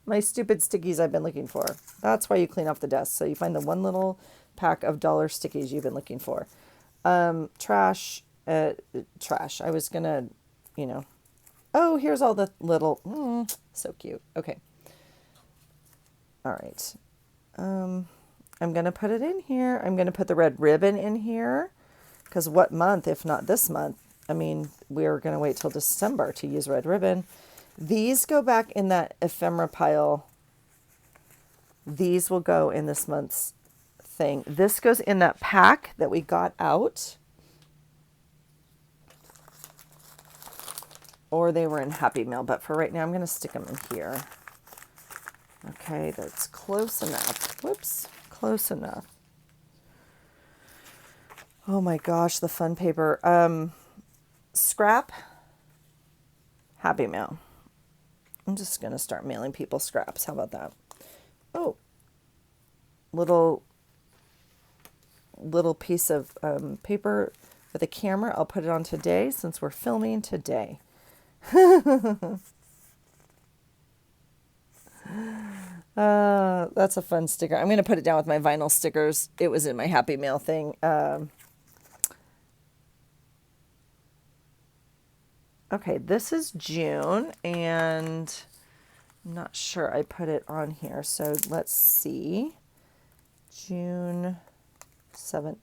my stupid stickies I've been looking for. That's why you clean off the desk. So you find the one little pack of dollar stickies you've been looking for. Trash. I was going to, oh, here's all the little, so cute. Okay. All right. I'm going to put it in here. I'm going to put the red ribbon in here because what month, if not this month? I mean, we're going to wait till December to use red ribbon. These go back in that ephemera pile. These will go in this month's thing. This goes in that pack that we got out. Or they were in Happy Meal, but for right now, I'm going to stick them in here. Okay, that's close enough. Whoops, close enough. Oh my gosh, the fun paper. Scrap, Happy Meal. I'm just going to start mailing people scraps. How about that? Oh, little piece of paper with a camera. I'll put it on today since we're filming today. That's a fun sticker. I'm going to put it down with my vinyl stickers. It was in my Happy Meal thing. Okay, this is June, and I'm not sure I put it on here. So let's see. June 17th.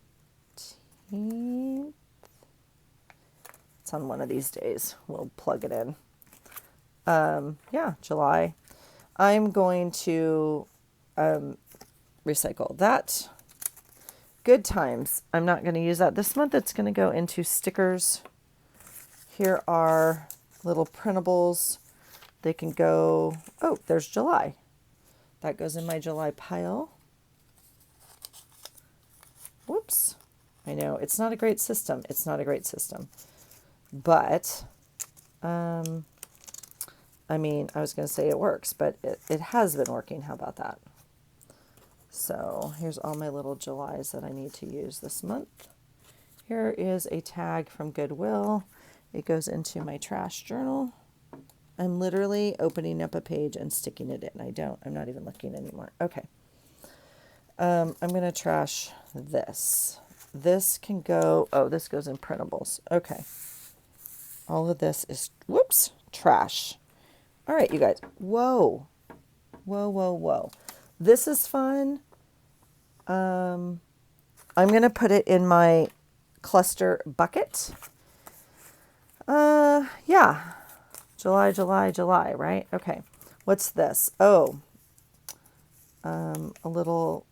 It's on one of these days. We'll plug it in. Yeah, July. I'm going to recycle that. Good times. I'm not going to use that this month. It's going to go into stickers. Here are little printables. They can go, oh, there's July. That goes in my July pile. Whoops. I know, it's not a great system. It's not a great system. But, I mean, I was going to say it works, but it has been working. How about that? So here's all my little Julys that I need to use this month. Here is a tag from Goodwill. It goes into my trash journal. I'm literally opening up a page and sticking it in. I'm not even looking anymore. Okay. I'm going to trash this. This can go, oh, this goes in printables. Okay. All of this is, whoops, trash. All right, you guys. Whoa. Whoa, whoa, whoa. This is fun. I'm going to put it in my cluster bucket. Yeah. July, July, July, right? Okay. What's this? Oh, a little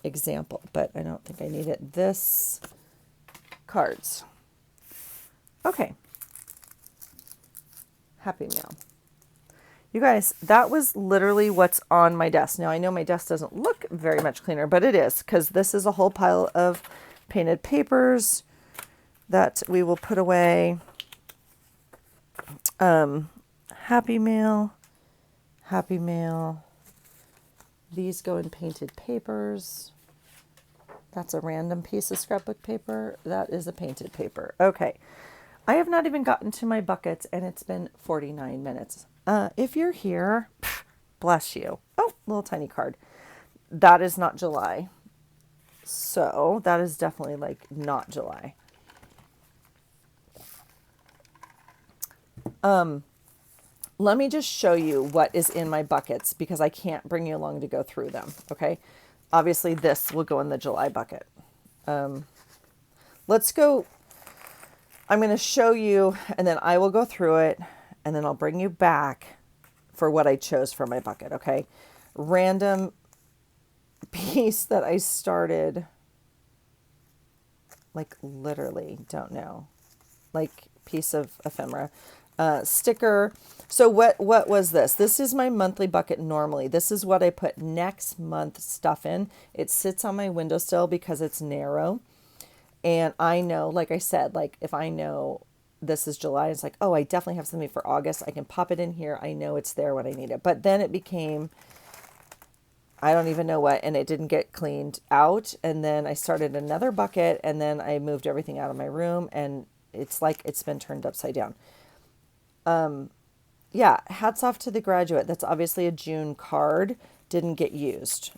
example, but I don't think I need it. This cards. Okay. Happy Meal. You guys, that was literally what's on my desk. Now, I know my desk doesn't look very much cleaner, but it is, because this is a whole pile of painted papers that we will put away. Happy Meal, Happy Meal. These go in painted papers. That's a random piece of scrapbook paper. That is a painted paper. Okay. I have not even gotten to my buckets, and it's been 49 minutes. If you're here, bless you. Oh, little tiny card. That is not July. So that is definitely like not July. Let me just show you what is in my buckets because I can't bring you along to go through them. Okay. Obviously this will go in the July bucket. Let's go. I'm going to show you and then I will go through it and then I'll bring you back for what I chose for my bucket. Okay. Random piece that I started, like literally don't know, like piece of ephemera, sticker. So what was this? This is my monthly bucket normally. This is what I put next month stuff in. It sits on my windowsill because it's narrow. And I know, like I said, like if I know this is July, it's like, oh, I definitely have something for August. I can pop it in here. I know it's there when I need it. But then it became, I don't even know what, and it didn't get cleaned out. And then I started another bucket and then I moved everything out of my room and it's like it's been turned upside down. Yeah, hats off to the graduate. That's obviously a June card. Didn't get used.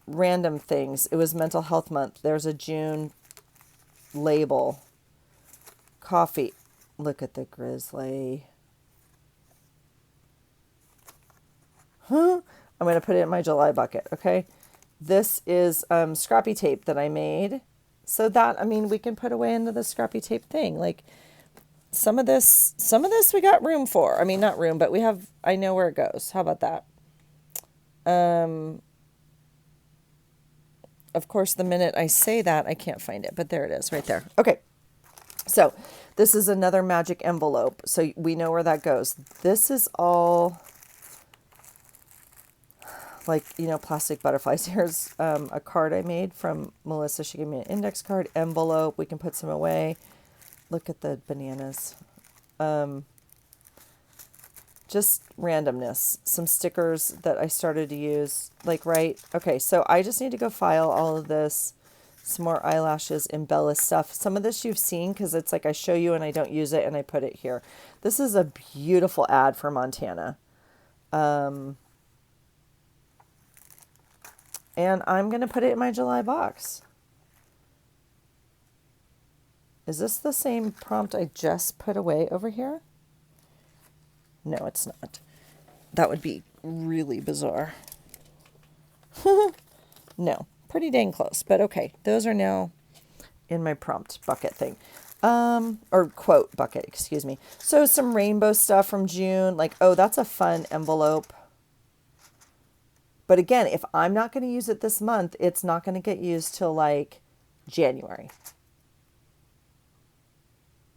Random things. It was Mental Health Month. There's a June label. Coffee. Look at the grizzly. Huh? I'm going to put it in my July bucket, okay? This is scrappy tape that I made. So that, I mean, we can put away into the scrappy tape thing. Like some of this we got room for. I mean, not room, but we have, I know where it goes. How about that? Of course, the minute I say that, I can't find it, but there it is right there. Okay. So this is another magic envelope. So we know where that goes. This is all like, you know, plastic butterflies. Here's a card I made from Melissa. She gave me an index card envelope. We can put some away. Look at the bananas. Just randomness. Some stickers that I started to use. Like, right. Okay, so I just need to go file all of this. Some more eyelashes, embellish stuff. Some of this you've seen because it's like I show you and I don't use it and I put it here. This is a beautiful ad for Montana. And I'm going to put it in my July box. Is this the same prompt I just put away over here? No, it's not. That would be really bizarre. No, pretty dang close, but okay. Those are now in my prompt bucket thing. Or quote bucket, excuse me. So some rainbow stuff from June, like, oh, that's a fun envelope. But again, if I'm not going to use it this month, it's not going to get used till like January.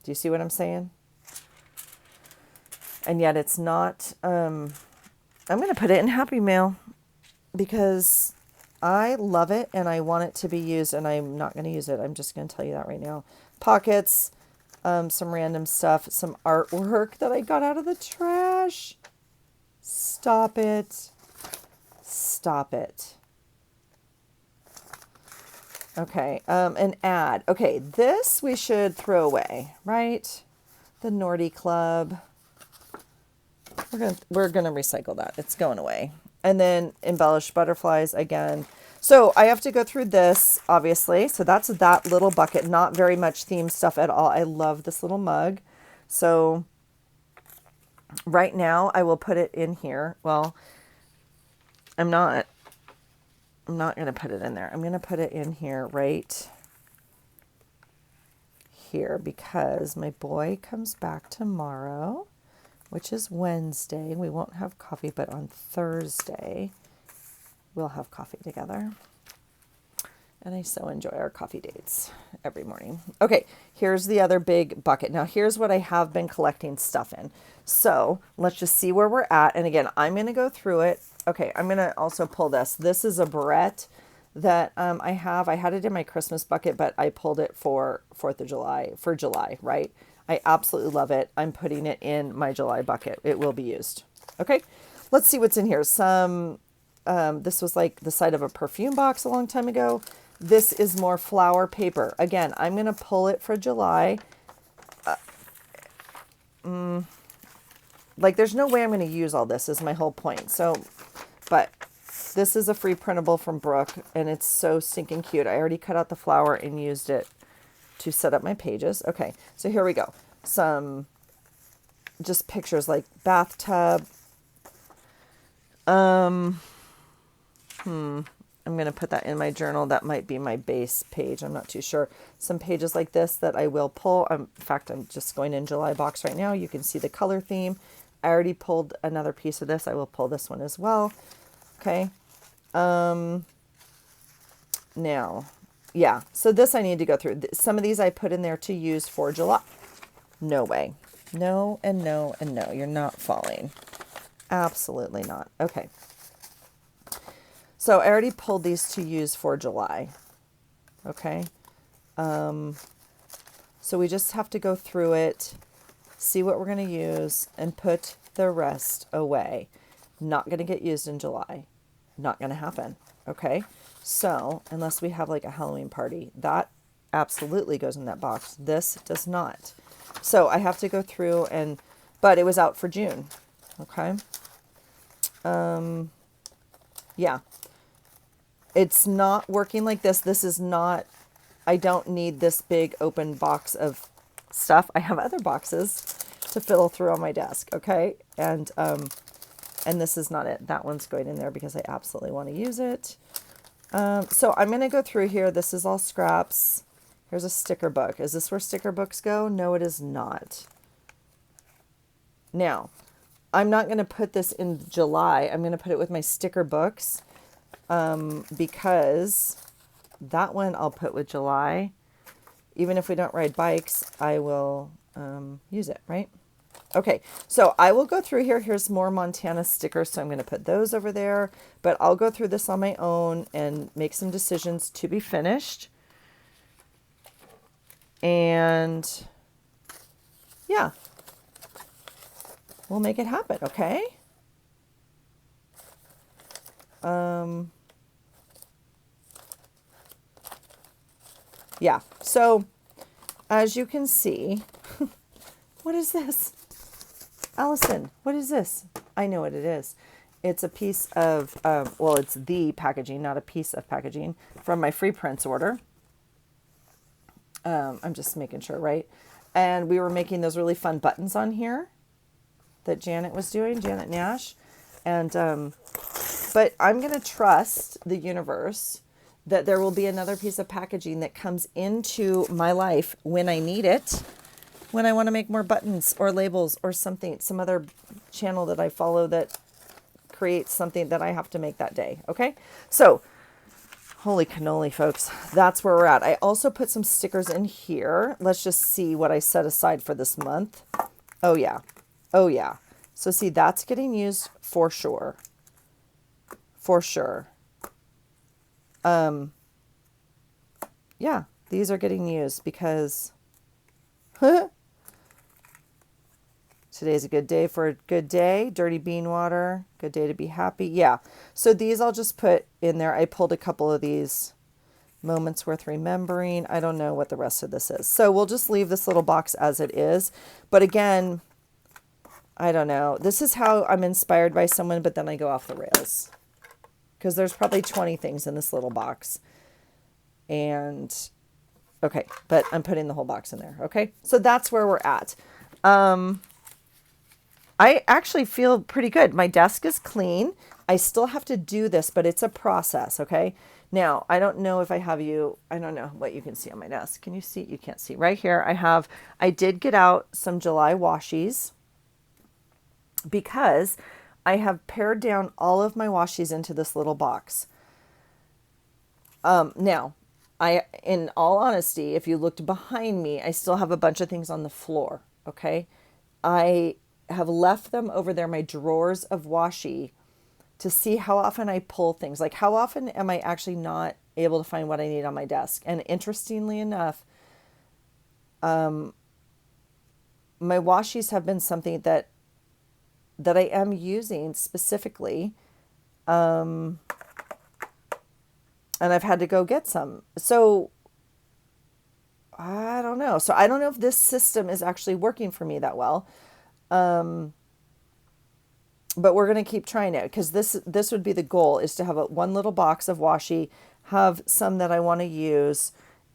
Do you see what I'm saying? And yet it's not, I'm going to put it in Happy Mail because I love it and I want it to be used and I'm not going to use it. I'm just going to tell you that right now. Pockets, some random stuff, some artwork that I got out of the trash. Stop it. Stop it. Okay, an ad. Okay, this we should throw away, right? The Nordy Club. We're gonna recycle that. It's going away. And then embellished butterflies again. So I have to go through this, obviously. So that's that little bucket. Not very much theme stuff at all. I love this little mug. So right now I will put it in here. Well, I'm not going to put it in there. I'm going to put it in here right here because my boy comes back tomorrow, which is Wednesday. We won't have coffee, but on Thursday we'll have coffee together. And I so enjoy our coffee dates every morning. Okay, here's the other big bucket. Now here's what I have been collecting stuff in. So let's just see where we're at. And again, I'm going to go through it. Okay, I'm going to also pull this. This is a barrette that I have. I had it in my Christmas bucket, but I pulled it for 4th of July, for July, right? I absolutely love it. I'm putting it in my July bucket. It will be used. Okay, let's see what's in here. Some, this was like the side of a perfume box a long time ago. This is more flower paper. Again, I'm going to pull it for July. Like there's no way I'm going to use all this is my whole point. So, but this is a free printable from Brooke and it's so stinking cute. I already cut out the flower and used it to set up my pages. Okay, so here we go. Some just pictures like bathtub. I'm going to put that in my journal. That might be my base page. I'm not too sure. Some pages like this that I will pull. In fact, I'm just going in July box right now. You can see the color theme. I already pulled another piece of this. I will pull this one as well. Okay. Now, yeah. So this I need to go through. Some of these I put in there to use for July. No way. No and no and no. You're not falling. Absolutely not. Okay. So I already pulled these to use for July. Okay. So we just have to go through it, see what we're going to use, and put the rest away. Not going to get used in July. Not going to happen. Okay. So unless we have like a Halloween party, that absolutely goes in that box. This does not. So I have to go through but it was out for June. Okay. Yeah. It's not working like this. This is not, I don't need this big open box of stuff. I have other boxes to fiddle through on my desk. Okay. And this is not it. That one's going in there because I absolutely want to use it. So I'm going to go through here. This is all scraps. Here's a sticker book. Is this where sticker books go? No, it is not. Now, I'm not going to put this in July. I'm going to put it with my sticker books because that one I'll put with July. Even if we don't ride bikes, I will use it, right? Okay, so I will go through here. Here's more Montana stickers, so I'm going to put those over there. But I'll go through this on my own and make some decisions to be finished. And yeah, we'll make it happen, okay? Yeah, so as you can see, what is this? Allison, what is this? I know what it is. It's a piece of, well, it's the packaging, not a piece of packaging from my free prints order. I'm just making sure, right? And we were making those really fun buttons on here that Janet was doing, Janet Nash. And, but I'm going to trust the universe that there will be another piece of packaging that comes into my life when I need it, when I want to make more buttons or labels or something, some other channel that I follow that creates something that I have to make that day. Okay. So holy cannoli, folks, that's where we're at. I also put some stickers in here. Let's just see what I set aside for this month. Oh yeah. Oh yeah. So see, that's getting used for sure. For sure. Yeah, these are getting used because today's a good day for a good day. Dirty bean water, good day to be happy. Yeah, so these I'll just put in there. I pulled a couple of these moments worth remembering. I don't know what the rest of this is. So we'll just leave this little box as it is. But again, I don't know. This is how I'm inspired by someone, but then I go off the rails. Because there's probably 20 things in this little box. And, okay, but I'm putting the whole box in there, okay? So that's where we're at. I actually feel pretty good. My desk is clean. I still have to do this, but it's a process, okay? Now, I don't know if I have you, I don't know what you can see on my desk. Can you see? You can't see. Right here, I did get out some July washies because I have pared down all of my washies into this little box. Now, in all honesty, if you looked behind me, I still have a bunch of things on the floor, okay? I have left them over there, my drawers of washi, to see how often I pull things. Like, how often am I actually not able to find what I need on my desk? And interestingly enough, my washis have been something that I am using specifically. And I've had to go get some. So I don't know. So I don't know if this system is actually working for me that well. But we're going to keep trying it because this would be the goal, is to have one little box of washi, have some that I want to use,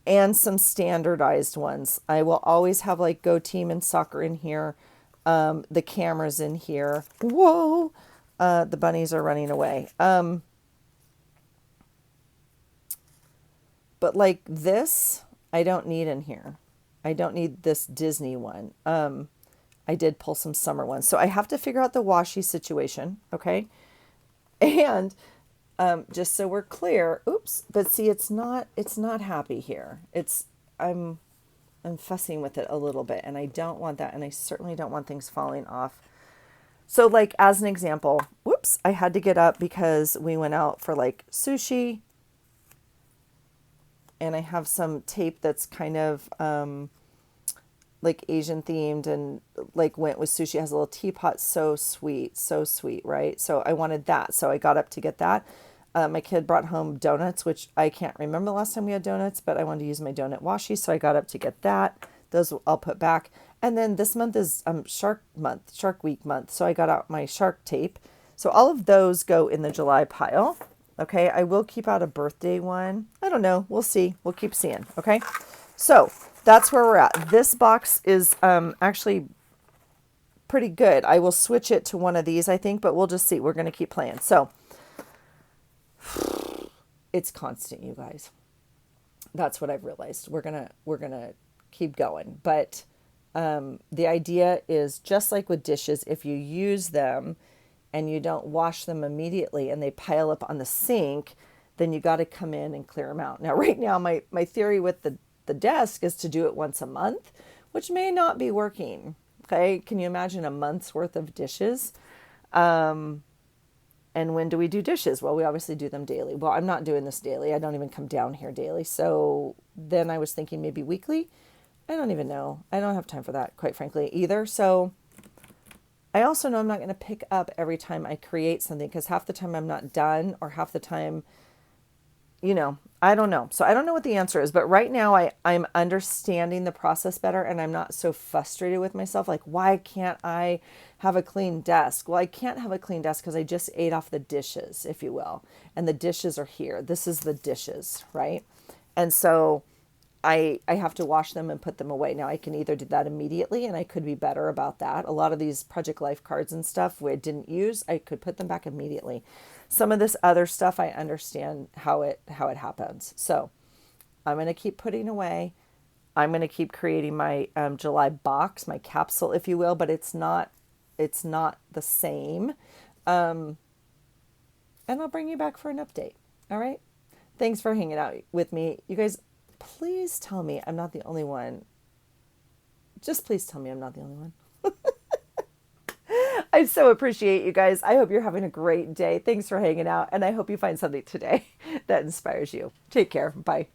and some standardized ones. I will always have like Go Team and Soccer in here, the cameras in here. Whoa, the bunnies are running away. But like this, I don't need in here. I don't need this Disney one. I did pull some summer ones. So I have to figure out the washi situation, okay? And just so we're clear, oops, but see it's not happy here. I'm fussing with it a little bit and I don't want that, and I certainly don't want things falling off. So like as an example, whoops, I had to get up because we went out for like sushi, and I have some tape that's kind of like Asian themed and like went with sushi. It has a little teapot. So sweet, right? So I wanted that. So I got up to get that. My kid brought home donuts, which I can't remember the last time we had donuts, but I wanted to use my donut washi. So I got up to get that. Those I'll put back. And then this month is Shark Week month. So I got out my shark tape. So all of those go in the July pile. Okay, I will keep out a birthday one. I don't know. We'll see. We'll keep seeing. Okay, so that's where we're at. This box is actually pretty good. I will switch it to one of these, I think, but we'll just see. We're going to keep playing. So it's constant, you guys. That's what I've realized. We're gonna keep going. But the idea is just like with dishes, if you use them and you don't wash them immediately and they pile up on the sink, then you got to come in and clear them out. Now, right now, my theory with the desk is to do it once a month, which may not be working. Okay. Can you imagine a month's worth of dishes? And when do we do dishes? Well, we obviously do them daily. Well, I'm not doing this daily. I don't even come down here daily. So then I was thinking maybe weekly. I don't even know. I don't have time for that, quite frankly, either. So I also know I'm not going to pick up every time I create something, because half the time I'm not done, or half the time, I don't know. So I don't know what the answer is, but right now I'm understanding the process better, and I'm not so frustrated with myself. Like, why can't I have a clean desk? Well, I can't have a clean desk because I just ate off the dishes, if you will. And the dishes are here. This is the dishes, right? And so I have to wash them and put them away. Now I can either do that immediately, and I could be better about that. A lot of these Project Life cards and stuff we didn't use, I could put them back immediately. Some of this other stuff, I understand how it happens. So I'm going to keep putting away. I'm going to keep creating my July box, my capsule, if you will, but it's not the same. And I'll bring you back for an update. All right. Thanks for hanging out with me. You guys, please tell me I'm not the only one. Just please tell me I'm not the only one. I so appreciate you guys. I hope you're having a great day. Thanks for hanging out. And I hope you find something today that inspires you. Take care. Bye.